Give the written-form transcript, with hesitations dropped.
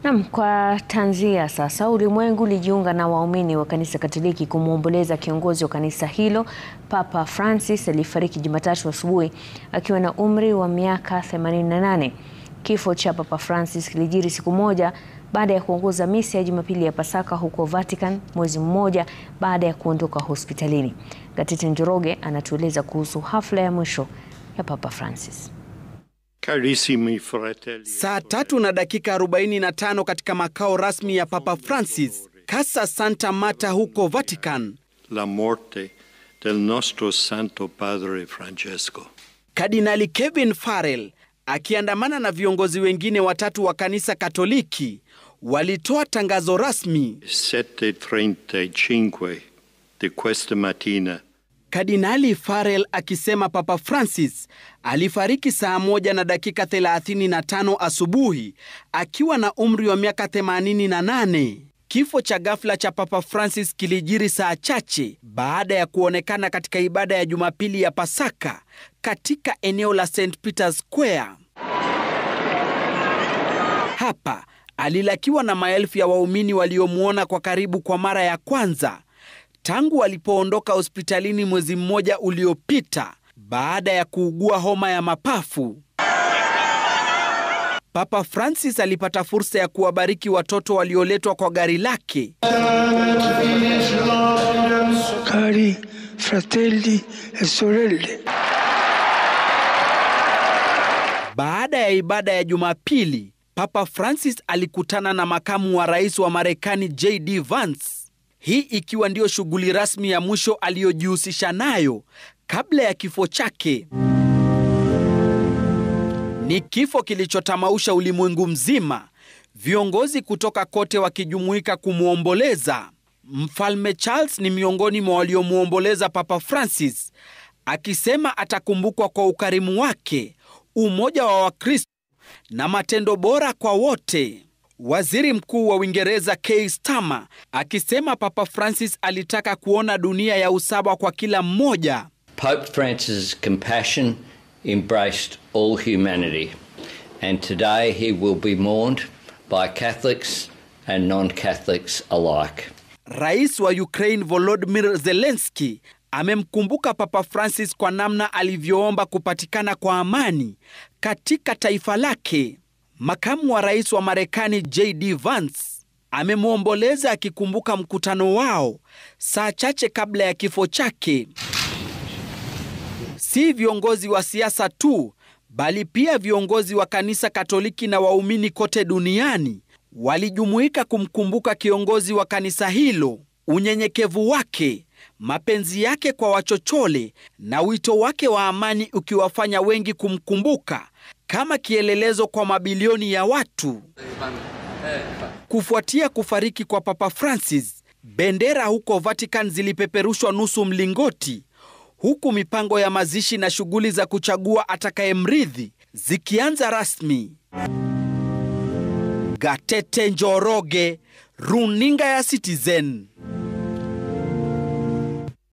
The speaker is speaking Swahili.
Naam, kwa tanzia sasa, ulimwengu ulijiunga na waumini wa kanisa Katoliki kumwomboleza kiongozi wa kanisa hilo. Papa Francis alifariki Jumatatu asubuhi akiwa na umri wa miaka 88. Kifo cha Papa Francis kilijiri siku moja baada ya kuongoza misa ya Jumapili ya Pasaka huko Vatican, mwezi mmoja baada ya kuondoka hospitalini. Gatete Njoroge anatueleza kuhusu hafla ya mwisho ya Papa Francis. Saa 3:45 katika makao rasmi ya Papa Francis, Casa Santa Marta huko Vatican. La morte del nostro Santo Padre Francesco. Kardinali Kevin Farrell akiandamana na viongozi wengine watatu wa kanisa Katoliki walitoa tangazo rasmi. 7:35 di questa mattina. Kardinali Farrell akisema Papa Francis alifariki saa 1:35 asubuhi akiwa na umri wa miaka 88. Kifo cha ghafla cha Papa Francis kilijiri saa chache baada ya kuonekana katika ibada ya Jumapili ya Pasaka katika eneo la St. Peter's Square. Hapa alilakiwa na maelfu ya waumini waliomuona kwa karibu kwa mara ya kwanza tangu alipoondoka hospitalini mwezi mmoja uliopita baada ya kuugua homa ya mapafu. Papa Francis alipata fursa ya kuwabariki watoto walioletwa kwa gari lake. Cari fratelli e sorelle. Baada ya ibada ya Jumapili, Papa Francis alikutana na makamu wa rais wa Marekani J.D. Vance. Hii ikiwa ndio shughuli rasmi ya mwisho aliyojihusisha nayo kabla ya kifo chake. Ni kifo kilichotamausha ulimwengu mzima, viongozi kutoka kote wakijumuika kumuomboleza. Mfalme Charles ni miongoni mwa waliomuomboleza Papa Francis, akisema atakumbukwa kwa ukarimu wake, umoja wa Wakristo na matendo bora kwa wote. Waziri Mkuu wa Uingereza Keir Starmer akisema Papa Francis alitaka kuona dunia ya usawa kwa kila mmoja. Pope Francis' compassion embraced all humanity, and today he will be mourned by Catholics and non-Catholics alike. Rais wa Ukraine Volodymyr Zelensky amemkumbuka Papa Francis kwa namna alivyoomba kupatikana kwa amani katika taifa lake. Makamu wa rais wa Marekani J.D. Vance amemwomboleza akikumbuka mkutano wao saa chache kabla ya kifo chake. Si viongozi wa siasa tu, bali pia viongozi wa kanisa Katoliki na waumini kote duniani walijumuika kumkumbuka kiongozi wa kanisa hilo. Unyenyekevu wake, mapenzi yake kwa wachochole na wito wake wa amani ukiwafanya wengi kumkumbuka kama kielelezo kwa mabilioni ya watu. Kufuatia kufariki kwa Papa Francis, bendera huko Vatican zilipeperushwa nusu mlingoti, huku mipango ya mazishi na shughuli za kuchagua atakayemrithi zikianza rasmi. Gatete Njoroge, Runinga ya Citizen.